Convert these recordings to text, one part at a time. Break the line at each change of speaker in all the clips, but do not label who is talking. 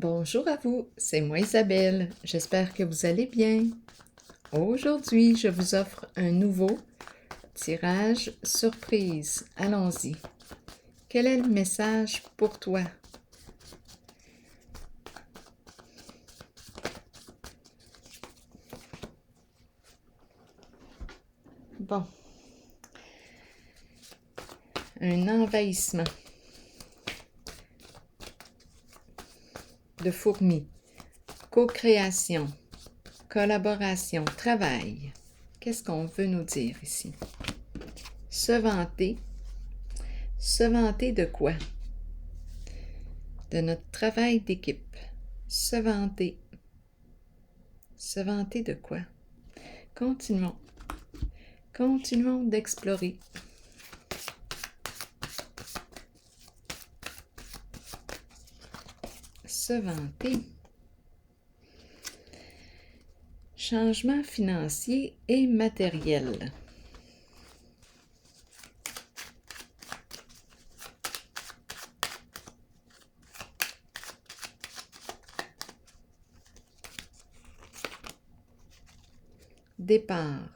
Bonjour à vous, c'est moi Isabelle. J'espère que vous allez bien. Aujourd'hui, je vous offre un nouveau tirage surprise. Allons-y. Quel est le message pour toi? Bon. Un envahissement de fourmis. Co-création, collaboration, travail. Qu'est-ce qu'on veut nous dire ici? Se vanter. Se vanter de quoi? De notre travail d'équipe. Se vanter. Se vanter de quoi? Continuons. Continuons d'explorer. Se vanter. Changement financier et matériel. Départ.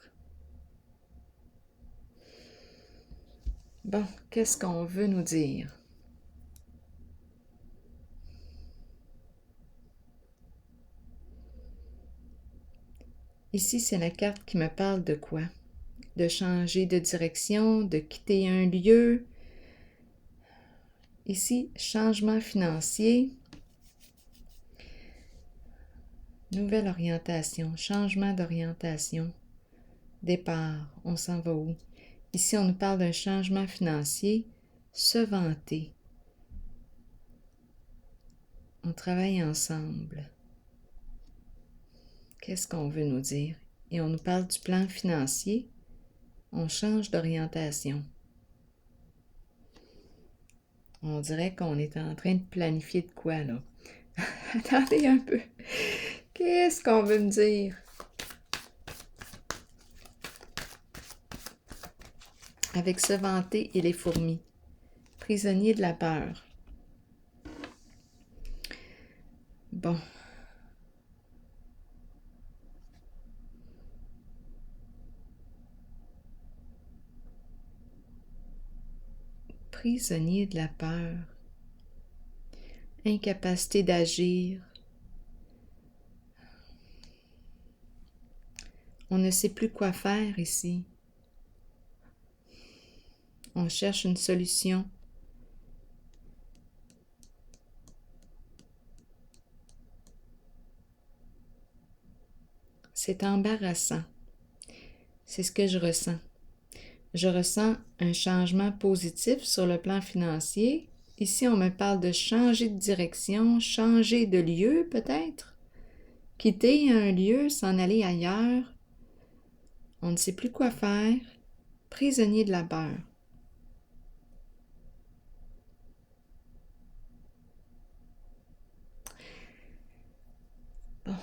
Bon, qu'est-ce qu'on veut nous dire? Ici, c'est la carte qui me parle de quoi? De changer de direction, de quitter un lieu. Ici, changement financier. Nouvelle orientation, changement d'orientation. Départ, on s'en va où? Ici, on nous parle d'un changement financier. Se vanter. On travaille ensemble. Qu'est-ce qu'on veut nous dire? Et on nous parle du plan financier. On change d'orientation. On dirait qu'on est en train de planifier de quoi, là? Attendez un peu. Qu'est-ce qu'on veut me dire? Avec se vanter et les fourmis. Prisonnier de la peur. Bon. Prisonnier de la peur. Incapacité d'agir. On ne sait plus quoi faire ici. On cherche une solution. C'est embarrassant. C'est ce que je ressens. Je ressens un changement positif sur le plan financier. Ici, on me parle de changer de direction, changer de lieu peut-être. Quitter un lieu, s'en aller ailleurs. On ne sait plus quoi faire. Prisonnier de la peur. Bon,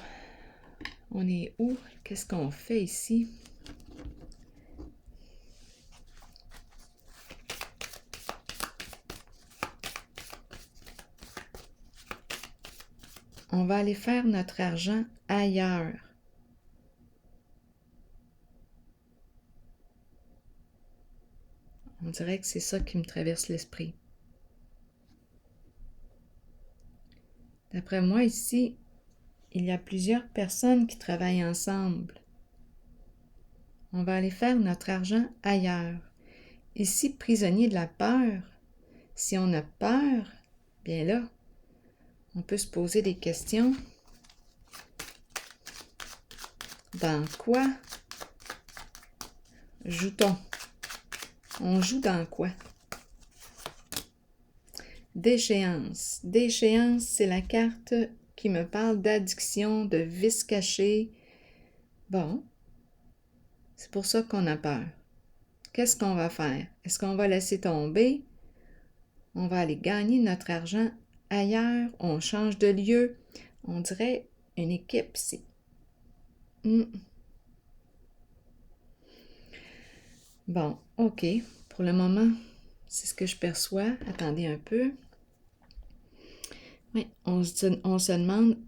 on est où? Qu'est-ce qu'on fait ici? On va aller faire notre argent ailleurs. On dirait que c'est ça qui me traverse l'esprit. D'après moi, ici, il y a plusieurs personnes qui travaillent ensemble. On va aller faire notre argent ailleurs. Ici, prisonnier de la peur. Si on a peur, bien là, on peut se poser des questions. Dans quoi joue-t-on? On joue dans quoi? Déchéance. Déchéance, c'est la carte qui me parle d'addiction, de vices cachés. Bon, c'est pour ça qu'on a peur. Qu'est-ce qu'on va faire? Est-ce qu'on va laisser tomber? On va aller gagner notre argent ailleurs. On change de lieu. On dirait une équipe ici. Bon, OK. Pour le moment, c'est ce que je perçois. Attendez un peu. Oui, on se demande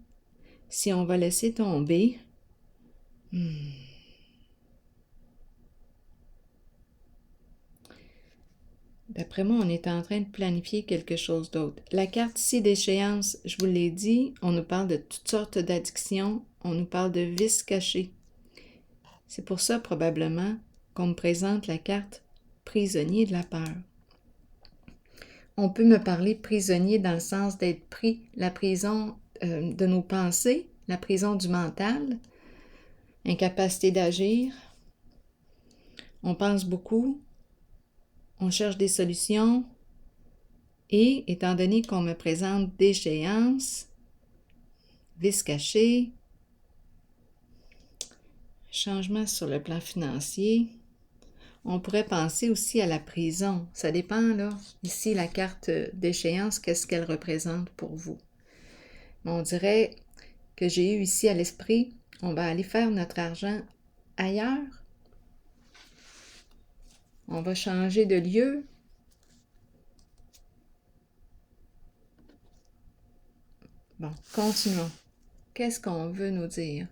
si on va laisser tomber. D'après moi, on est en train de planifier quelque chose d'autre. La carte ici d'échéance, je vous l'ai dit, on nous parle de toutes sortes d'addictions, on nous parle de vices cachés. C'est pour ça, probablement, qu'on me présente la carte prisonnier de la peur. On peut me parler prisonnier dans le sens d'être pris, la prison de nos pensées, la prison du mental, incapacité d'agir. On pense beaucoup, on cherche des solutions et, étant donné qu'on me présente d'échéance, vice caché, changement sur le plan financier, on pourrait penser aussi à la prison. Ça dépend, là. Ici, la carte d'échéance, qu'est-ce qu'elle représente pour vous? On dirait que j'ai eu ici à l'esprit, on va aller faire notre argent ailleurs. On va changer de lieu. Bon, continuons. Qu'est-ce qu'on veut nous dire?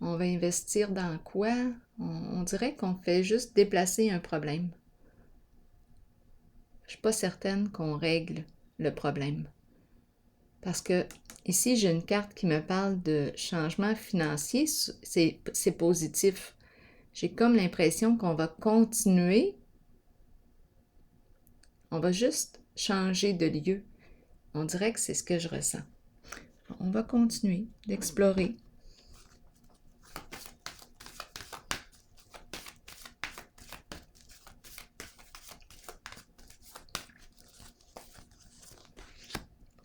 On va investir dans quoi? On dirait qu'on fait juste déplacer un problème. Je ne suis pas certaine qu'on règle le problème. Parce que ici, j'ai une carte qui me parle de changement financier. C'est positif. J'ai comme l'impression qu'on va continuer. On va juste changer de lieu. On dirait que c'est ce que je ressens. On va continuer d'explorer.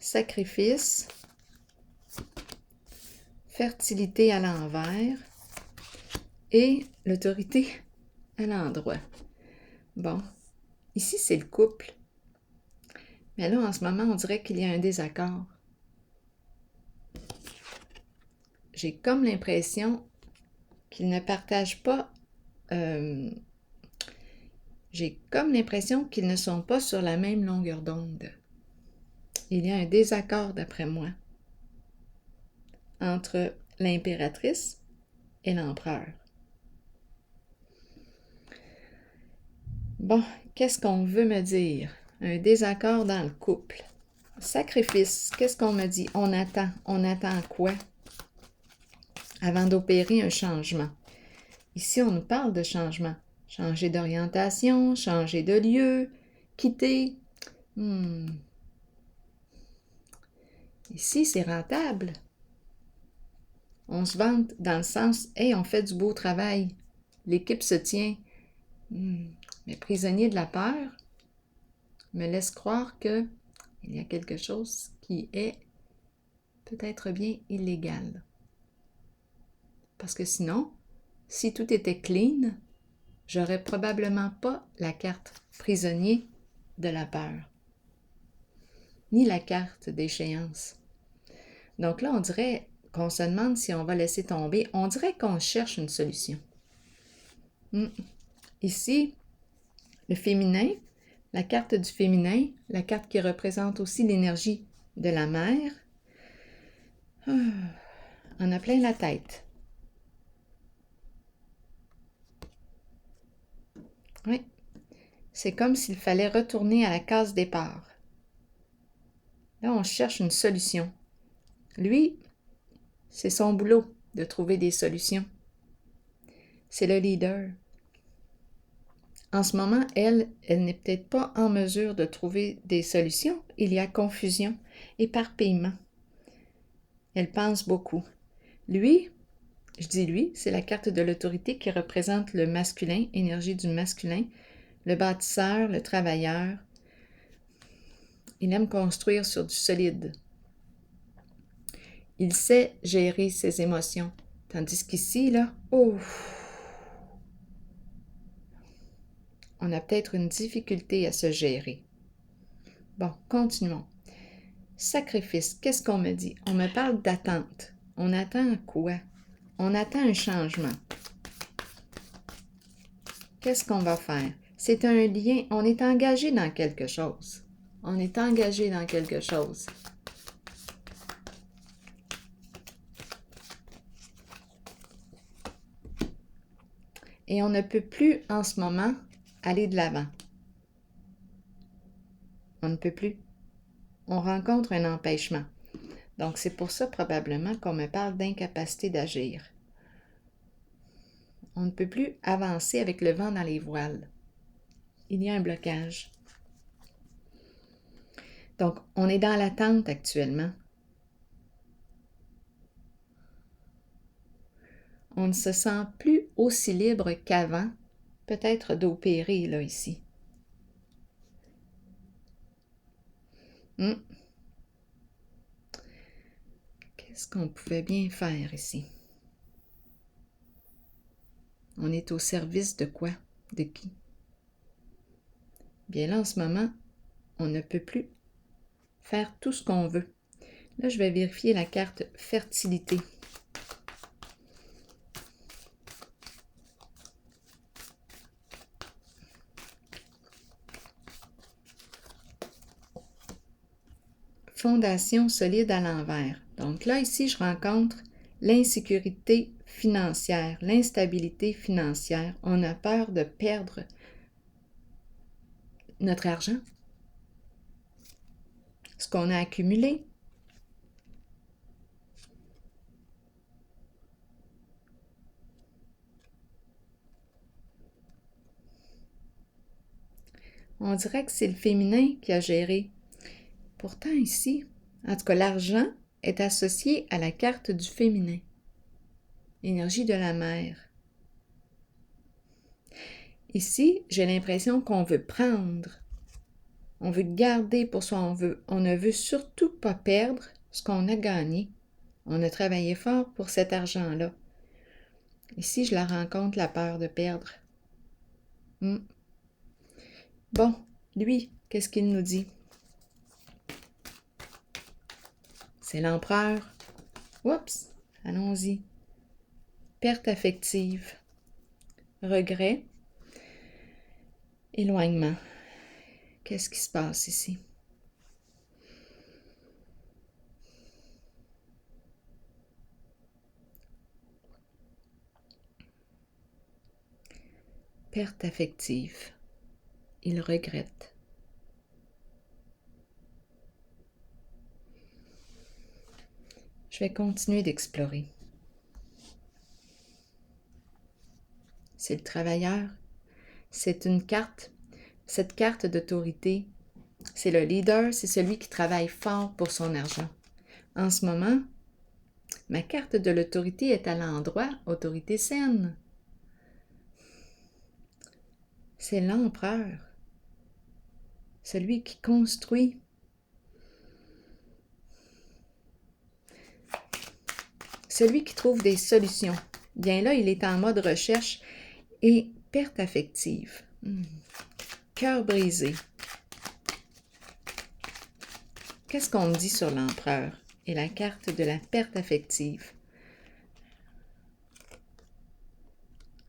Sacrifice, fertilité à l'envers et l'autorité à l'endroit. Bon, ici c'est le couple. Mais là, en ce moment, on dirait qu'il y a un désaccord. J'ai comme l'impression qu'ils ne partagent pas... j'ai comme l'impression qu'ils ne sont pas sur la même longueur d'onde. Il y a un désaccord, d'après moi, entre l'impératrice et l'empereur. Bon, qu'est-ce qu'on veut me dire? Un désaccord dans le couple. Sacrifice, qu'est-ce qu'on me dit? On attend. On attend quoi? Avant d'opérer un changement. Ici, on nous parle de changement. Changer d'orientation, changer de lieu, quitter. Ici, c'est rentable. On se vante dans le sens, hey, on fait du beau travail. L'équipe se tient. Mais prisonnier de la peur me laisse croire que il y a quelque chose qui est peut-être bien illégal. Parce que sinon, si tout était clean, j'aurais probablement pas la carte prisonnier de la peur, ni la carte d'échéance. Donc là, on dirait qu'on se demande si on va laisser tomber. On dirait qu'on cherche une solution. Ici, le féminin, la carte du féminin, la carte qui représente aussi l'énergie de la mère, on a plein la tête. Oui, c'est comme s'il fallait retourner à la case départ. Là, on cherche une solution. Lui, c'est son boulot de trouver des solutions. C'est le leader. En ce moment, elle n'est peut-être pas en mesure de trouver des solutions. Il y a confusion, éparpillement. Elle pense beaucoup. Lui, je dis lui, c'est la carte de l'autorité qui représente le masculin, énergie du masculin, le bâtisseur, le travailleur. Il aime construire sur du solide. Il sait gérer ses émotions. Tandis qu'ici, là, on a peut-être une difficulté à se gérer. Bon, continuons. Sacrifice, qu'est-ce qu'on me dit? On me parle d'attente. On attend quoi? On attend un changement. Qu'est-ce qu'on va faire? C'est un lien, on est engagé dans quelque chose. On est engagé dans quelque chose. Et on ne peut plus, en ce moment, aller de l'avant. On ne peut plus. On rencontre un empêchement. Donc, c'est pour ça, probablement, qu'on me parle d'incapacité d'agir. On ne peut plus avancer avec le vent dans les voiles. Il y a un blocage. Donc, on est dans l'attente actuellement. On ne se sent plus aussi libre qu'avant, peut-être d'opérer, là, ici. Qu'est-ce qu'on pouvait bien faire ici? On est au service de quoi? De qui? Bien là, en ce moment, on ne peut plus faire tout ce qu'on veut. Là, je vais vérifier la carte fertilité. Fondation solide à l'envers. Donc là, ici, je rencontre l'insécurité financière, l'instabilité financière. On a peur de perdre notre argent, ce qu'on a accumulé. On dirait que c'est le féminin qui a géré. Pourtant ici, en tout cas, l'argent est associé à la carte du féminin. Énergie de la mer. Ici, j'ai l'impression qu'on veut prendre. On veut garder pour soi. On ne veut surtout pas perdre ce qu'on a gagné. On a travaillé fort pour cet argent-là. Ici, je la rencontre, la peur de perdre. Bon, lui, qu'est-ce qu'il nous dit? C'est l'empereur. Oups, allons-y. Perte affective. Regret. Éloignement. Qu'est-ce qui se passe ici? Perte affective. Il regrette. Je vais continuer d'explorer. C'est le travailleur. C'est une carte. Cette carte d'autorité, c'est le leader, c'est celui qui travaille fort pour son argent. En ce moment, ma carte de l'autorité est à l'endroit autorité saine. C'est l'empereur, celui qui construit. Celui qui trouve des solutions. Bien là, il est en mode recherche et perte affective. Cœur brisé. Qu'est-ce qu'on me dit sur l'empereur et la carte de la perte affective?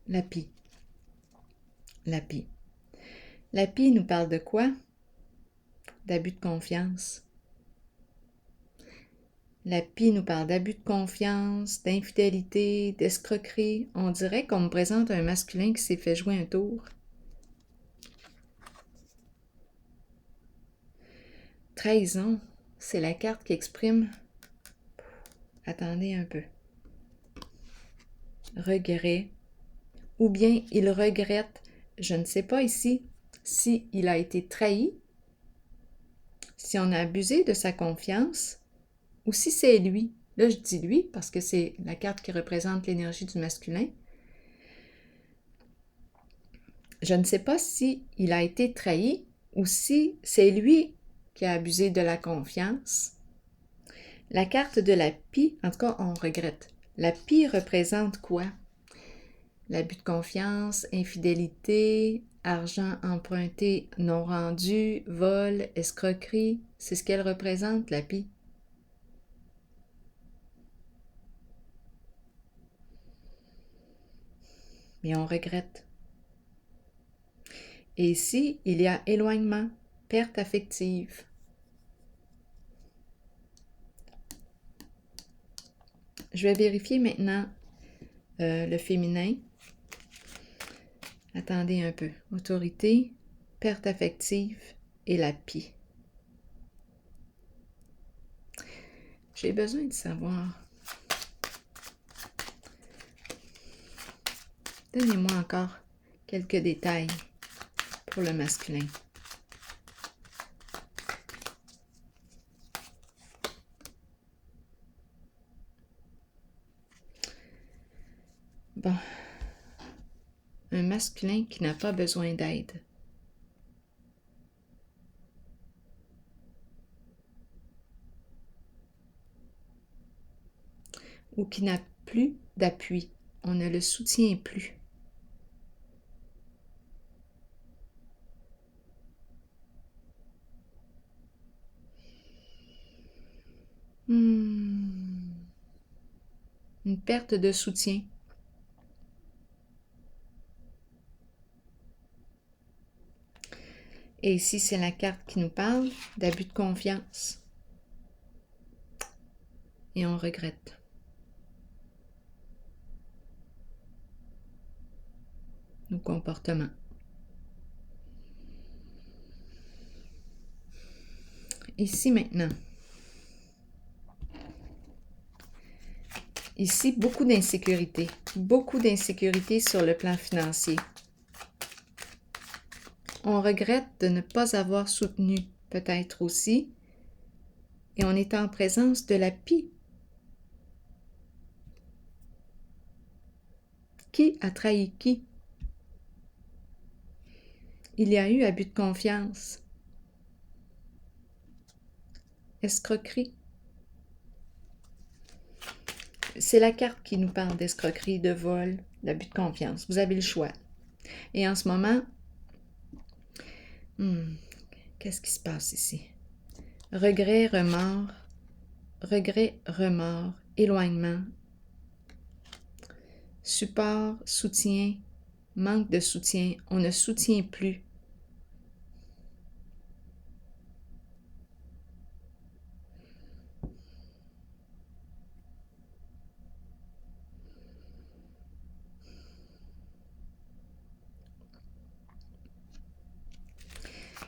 La pie. La pie. La pie nous parle de quoi? D'abus de confiance. La pie nous parle d'abus de confiance, d'infidélité, d'escroquerie. On dirait qu'on me présente un masculin qui s'est fait jouer un tour. Trahison, c'est la carte qui exprime... Attendez un peu. Regret. Ou bien il regrette, je ne sais pas ici, si il a été trahi, si on a abusé de sa confiance, ou si c'est lui. Là, je dis lui parce que c'est la carte qui représente l'énergie du masculin. Je ne sais pas si il a été trahi ou si c'est lui qui a abusé de la confiance. La carte de la pie, en tout cas, on regrette. La pie représente quoi? L'abus de confiance, infidélité, argent emprunté non rendu, vol, escroquerie. C'est ce qu'elle représente, la pie. Mais on regrette. Et ici, il y a éloignement, perte affective. Je vais vérifier maintenant le féminin. Attendez un peu. Autorité, perte affective et la pie. J'ai besoin de savoir. Donnez-moi encore quelques détails pour le masculin. Bon. Un masculin qui n'a pas besoin d'aide. Ou qui n'a plus d'appui. On ne le soutient plus. Une perte de soutien. Et ici, c'est la carte qui nous parle d'abus de confiance. Et on regrette. Nos comportements. Ici, maintenant. Ici, beaucoup d'insécurité. Beaucoup d'insécurité sur le plan financier. On regrette de ne pas avoir soutenu, peut-être aussi, et on est en présence de la pie. Qui a trahi qui? Il y a eu abus de confiance. Escroquerie. C'est la carte qui nous parle d'escroquerie, de vol, d'abus de confiance. Vous avez le choix. Et en ce moment, qu'est-ce qui se passe ici? Regret, remords, éloignement, support, soutien, manque de soutien, on ne soutient plus.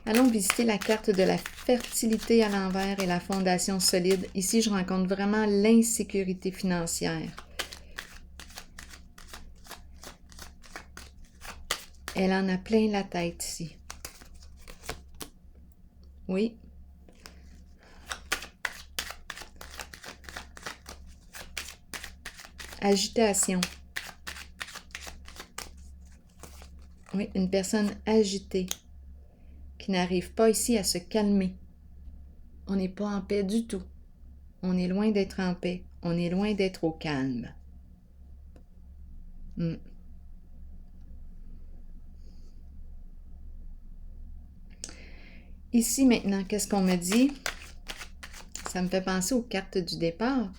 Allons visiter la carte de la fertilité à l'envers et la fondation solide. Ici, je rencontre vraiment l'insécurité financière. Elle en a plein la tête ici. Oui. Agitation. Oui, une personne agitée qui n'arrive pas ici à se calmer. On n'est pas en paix du tout. On est loin d'être en paix. On est loin d'être au calme. Ici, maintenant, qu'est-ce qu'on me dit? Ça me fait penser aux cartes du départ.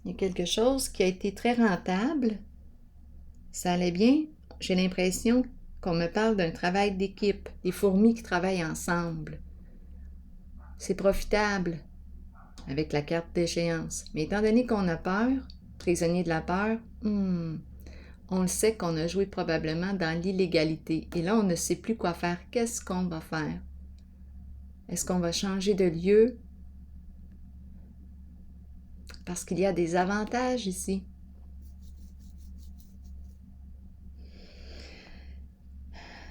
Il y a quelque chose qui a été très rentable. Ça allait bien. J'ai l'impression qu'on me parle d'un travail d'équipe, des fourmis qui travaillent ensemble. C'est profitable avec la carte d'échéance. Mais étant donné qu'on a peur, prisonnier de la peur, on le sait qu'on a joué probablement dans l'illégalité. Et là, on ne sait plus quoi faire. Qu'est-ce qu'on va faire? Est-ce qu'on va changer de lieu? Parce qu'il y a des avantages ici.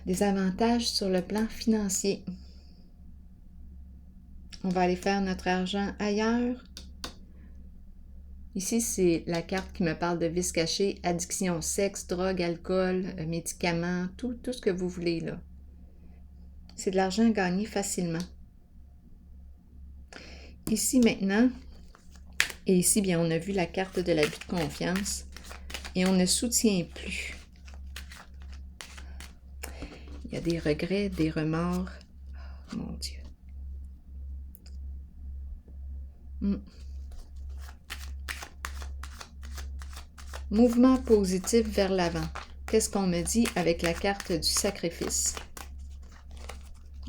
Des avantages sur le plan financier. On va aller faire notre argent ailleurs. Ici, c'est la carte qui me parle de vices cachés, addiction, sexe, drogue, alcool, médicaments, tout ce que vous voulez là. C'est de l'argent gagné facilement. Ici maintenant, et ici, bien, on a vu la carte de l'abus de confiance et on ne soutient plus. Il y a des regrets, des remords. Oh, mon Dieu. Mouvement positif vers l'avant. Qu'est-ce qu'on me dit avec la carte du sacrifice?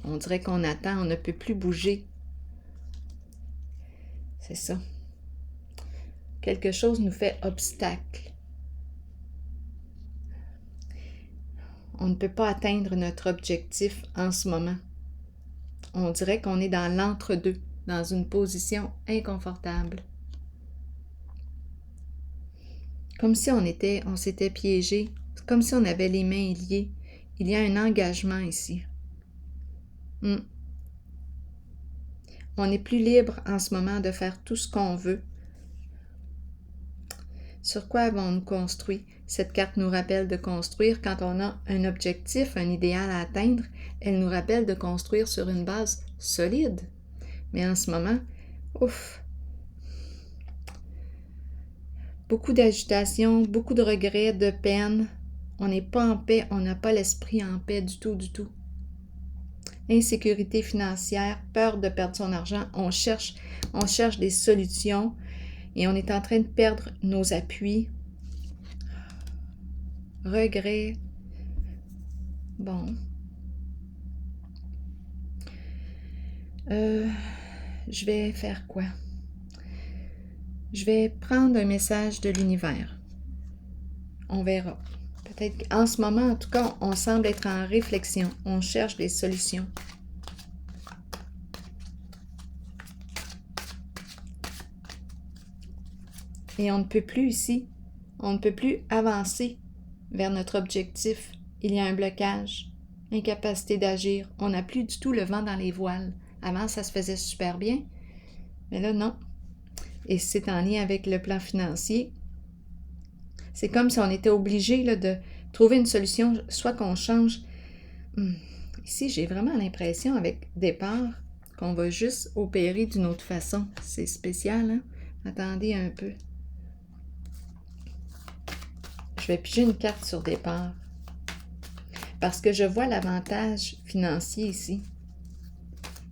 On dirait qu'on attend, on ne peut plus bouger. C'est ça. quelque chose nous fait obstacle. On ne peut pas atteindre notre objectif en ce moment. On dirait qu'on est dans l'entre-deux, dans une position inconfortable. Comme si on s'était piégé, comme si on avait les mains liées. Il y a un engagement ici. On est plus libre en ce moment de faire tout ce qu'on veut. Sur quoi avons-nous construit? Cette carte nous rappelle de construire quand on a un objectif, un idéal à atteindre. Elle nous rappelle de construire sur une base solide. Mais en ce moment, beaucoup d'agitation, beaucoup de regrets, de peine. On n'est pas en paix, on n'a pas l'esprit en paix du tout, du tout. Insécurité financière, peur de perdre son argent. On cherche des solutions et on est en train de perdre nos appuis. Regrets. Bon. Je vais faire quoi? Je vais prendre un message de l'univers. On verra. Peut-être qu'en ce moment, en tout cas, on semble être en réflexion. On cherche des solutions. Et on ne peut plus ici. On ne peut plus avancer vers notre objectif. Il y a un blocage, incapacité d'agir. On n'a plus du tout le vent dans les voiles. Avant, ça se faisait super bien. Mais là, non. Et c'est en lien avec le plan financier. C'est comme si on était obligé là, de trouver une solution, soit qu'on change. Ici, j'ai vraiment l'impression, avec départ, qu'on va juste opérer d'une autre façon. C'est spécial, hein? Attendez un peu. Je vais piger une carte sur départ. Parce que je vois l'avantage financier ici.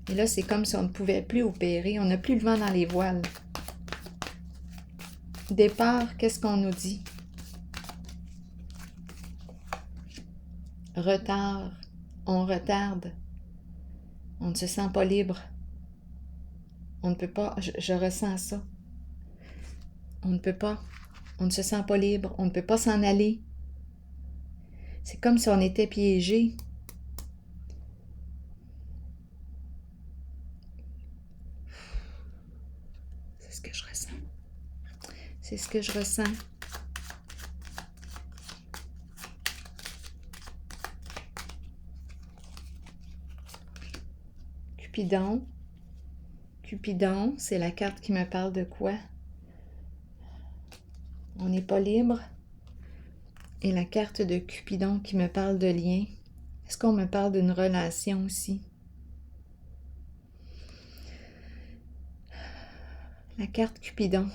Et là, c'est comme si on ne pouvait plus opérer. On n'a plus le vent dans les voiles. Départ, qu'est-ce qu'on nous dit? Retard. On retarde. On ne se sent pas libre. On ne peut pas. Je ressens ça. On ne peut pas. On ne se sent pas libre. On ne peut pas s'en aller. C'est comme si on était piégé. C'est ce que je ressens. C'est ce que je ressens. Cupidon. Cupidon, c'est la carte qui me parle de quoi? On n'est pas libre. Et la carte de Cupidon qui me parle de lien. Est-ce qu'on me parle d'une relation aussi? La carte Cupidon.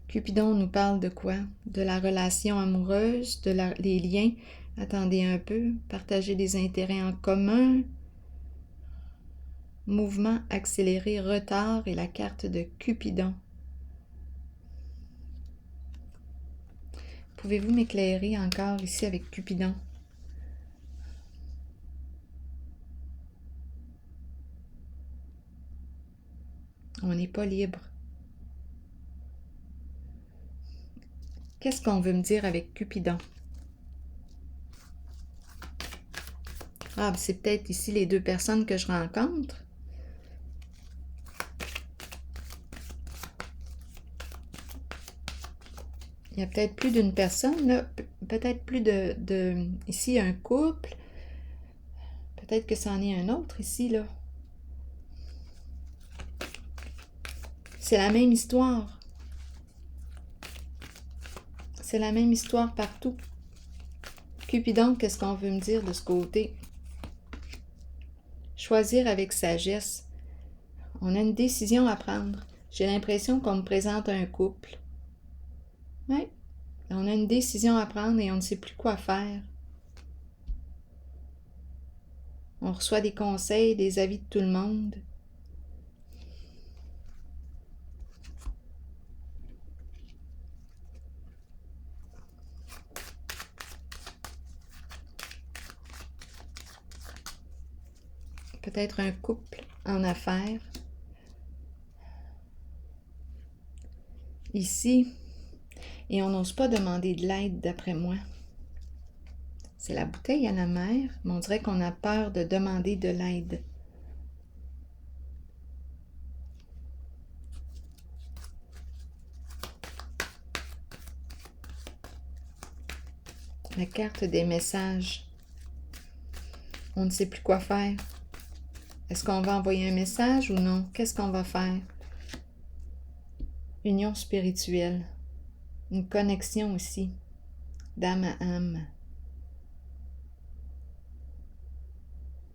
Cupidon nous parle de quoi? De la relation amoureuse, les liens. Attendez un peu. Partager des intérêts en commun. Mouvement accéléré, retard et la carte de Cupidon. Pouvez-vous m'éclairer encore ici avec Cupidon? On n'est pas libre. Qu'est-ce qu'on veut me dire avec Cupidon? Ah, c'est peut-être ici les deux personnes que je rencontre. Il y a peut-être plus d'une personne, là. Peut-être plus ici, un couple. Peut-être que c'en est un autre ici, là. C'est la même histoire. C'est la même histoire partout. Cupidon, qu'est-ce qu'on veut me dire de ce côté? Choisir avec sagesse. On a une décision à prendre. J'ai l'impression qu'on me présente un couple. Oui. On a une décision à prendre et on ne sait plus quoi faire. On reçoit des conseils, des avis de tout le monde. peut-être un couple en affaires. Ici, et on n'ose pas demander de l'aide d'après moi. C'est la bouteille à la mer, mais on dirait qu'on a peur de demander de l'aide. La carte des messages. On ne sait plus quoi faire. Est-ce qu'on va envoyer un message ou non? Qu'est-ce qu'on va faire? Union spirituelle. Une connexion aussi, d'âme à âme.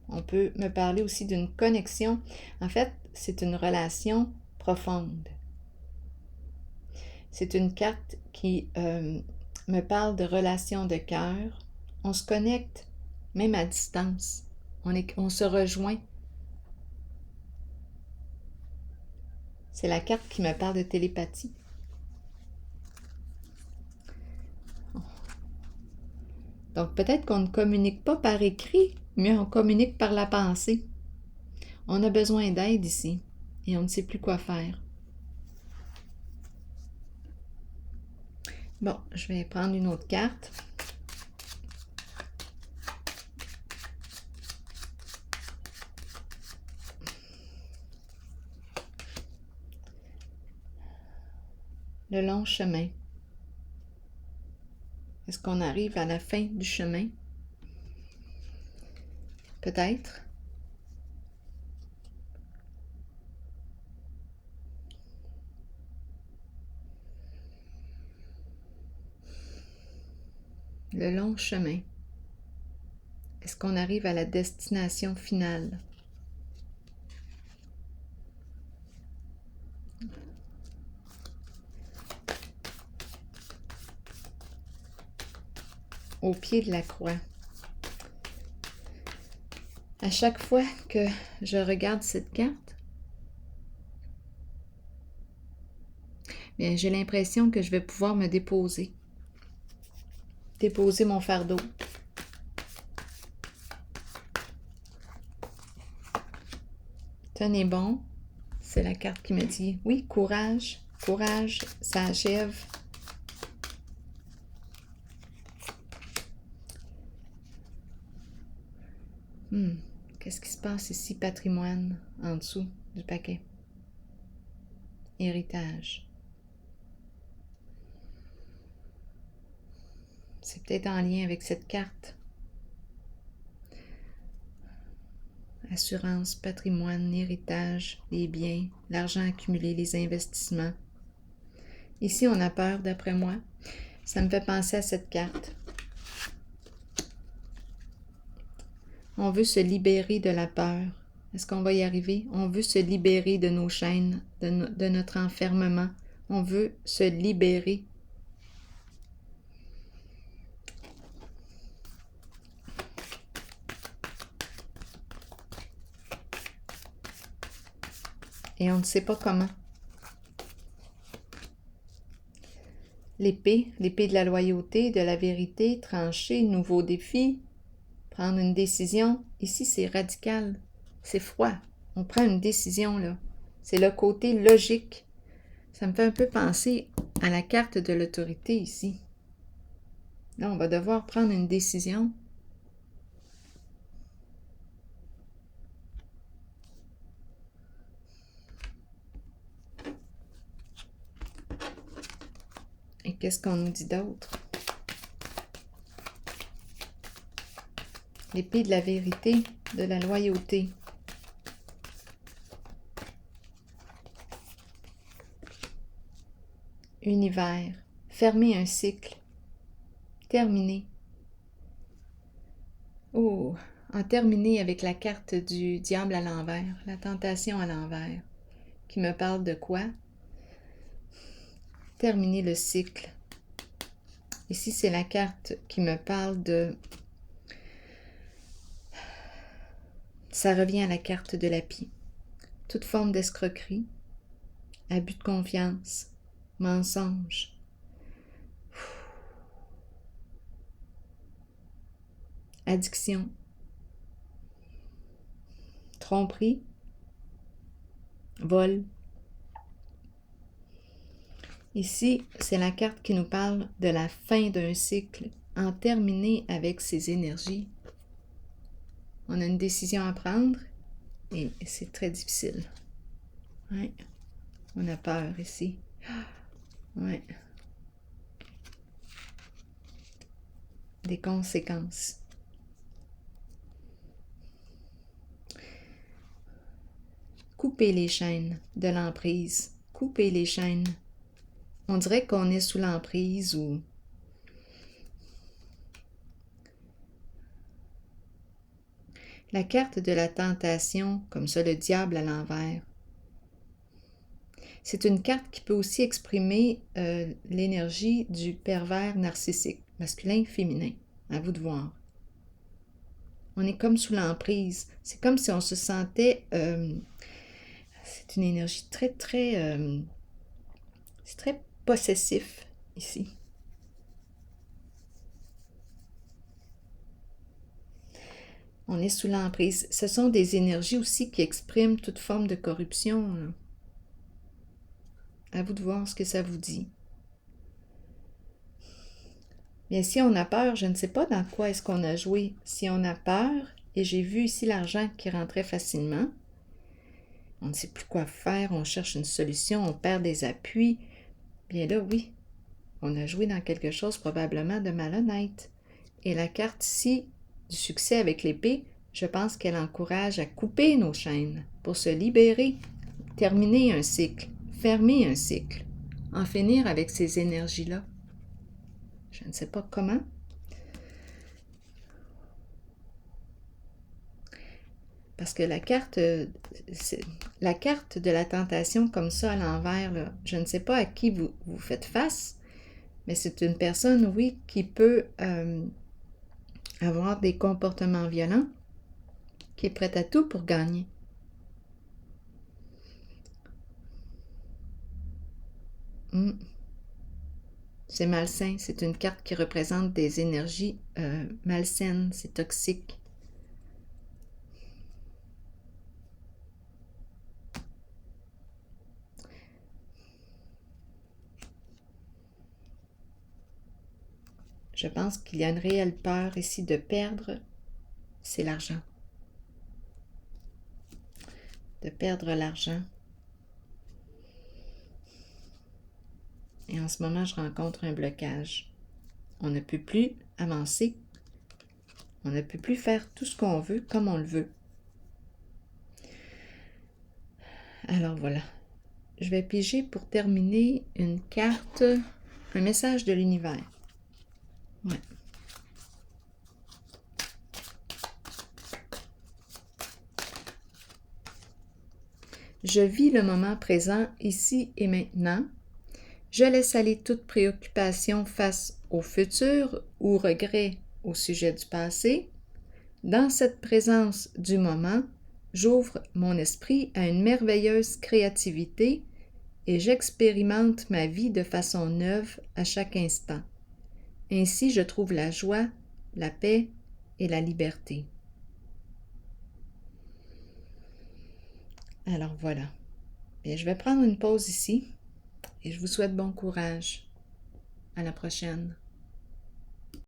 On peut me parler aussi d'une connexion. En fait, c'est une relation profonde. C'est une carte qui me parle de relation de cœur. On se connecte, même à distance. On se rejoint. C'est la carte qui me parle de télépathie. Donc peut-être qu'on ne communique pas par écrit, mais on communique par la pensée. On a besoin d'aide ici et on ne sait plus quoi faire. Bon, je vais prendre une autre carte. Le long chemin. Est-ce qu'on arrive à la fin du chemin? Peut-être. Le long chemin. Est-ce qu'on arrive à la destination finale? Au pied de la croix. À chaque fois que je regarde cette carte, bien, j'ai l'impression que je vais pouvoir me déposer. Déposer mon fardeau. Tenez bon, c'est la carte qui me dit, oui, courage, courage, ça achève. Qu'est-ce qui se passe ici? Patrimoine, en dessous du paquet. Héritage. C'est peut-être en lien avec cette carte. Assurance, patrimoine, héritage, les biens, l'argent accumulé, les investissements. Ici, on a peur, d'après moi. Ça me fait penser à cette carte. On veut se libérer de la peur. Est-ce qu'on va y arriver? On veut se libérer de nos chaînes, de notre enfermement. On veut se libérer. Et on ne sait pas comment. L'épée de la loyauté, de la vérité, trancher, nouveau défi, prendre une décision. Ici, c'est radical, c'est froid. On prend une décision, là. C'est le côté logique. Ça me fait un peu penser à la carte de l'autorité ici. Là, on va devoir prendre une décision. Et qu'est-ce qu'on nous dit d'autre? L'épée de la vérité, de la loyauté. Univers. Fermer un cycle. Terminer. Oh, en terminer avec la carte du diable à l'envers, la tentation à l'envers, qui me parle de quoi? Terminer le cycle. Ici, c'est la carte qui me parle de... Ça revient à la carte de l'api. Toute forme d'escroquerie, abus de confiance, mensonge. Addiction. tromperie, vol. Ici, c'est la carte qui nous parle de la fin d'un cycle, en terminer avec ces énergies. On a une décision à prendre et c'est très difficile. Ouais. On a peur ici. Ouais. Des conséquences. Couper les chaînes de l'emprise. Couper les chaînes. On dirait qu'on est sous l'emprise ou... La carte de la tentation, comme ça, le diable à l'envers. C'est une carte qui peut aussi exprimer l'énergie du pervers narcissique, masculin, féminin. À vous de voir. On est comme sous l'emprise. C'est comme si on se sentait... c'est une énergie très, c'est très possessif ici. On est sous l'emprise. Ce sont des énergies aussi qui expriment toute forme de corruption. Là. À vous de voir ce que ça vous dit. Bien, si on a peur, je ne sais pas dans quoi est-ce qu'on a joué. Si on a peur, et j'ai vu ici l'argent qui rentrait facilement, on ne sait plus quoi faire, on cherche une solution, on perd des appuis. Bien là, oui, on a joué dans quelque chose probablement de malhonnête. Et la carte ici, du succès avec l'épée, je pense qu'elle encourage à couper nos chaînes pour se libérer, terminer un cycle, fermer un cycle, en finir avec ces énergies-là. Je ne sais pas comment. Parce que la carte de la tentation comme ça à l'envers, là, je ne sais pas à qui vous faites face, mais c'est une personne, oui, qui peut avoir des comportements violents, qui est prête à tout pour gagner. C'est malsain, c'est une carte qui représente des énergies malsaines, c'est toxique. Je pense qu'il y a une réelle peur ici de perdre, c'est l'argent. De perdre l'argent. Et en ce moment, je rencontre un blocage. On ne peut plus avancer. On ne peut plus faire tout ce qu'on veut comme on le veut. Alors voilà. Je vais piger pour terminer une carte, un message de l'univers. Ouais. Je vis le moment présent, ici et maintenant. Je laisse aller toute préoccupation face au futur ou regret au sujet du passé. Dans cette présence du moment, j'ouvre mon esprit à une merveilleuse créativité et j'expérimente ma vie de façon neuve à chaque instant. Ainsi, je trouve la joie, la paix et la liberté. Alors voilà. Bien, je vais prendre une pause ici et je vous souhaite bon courage. À la prochaine.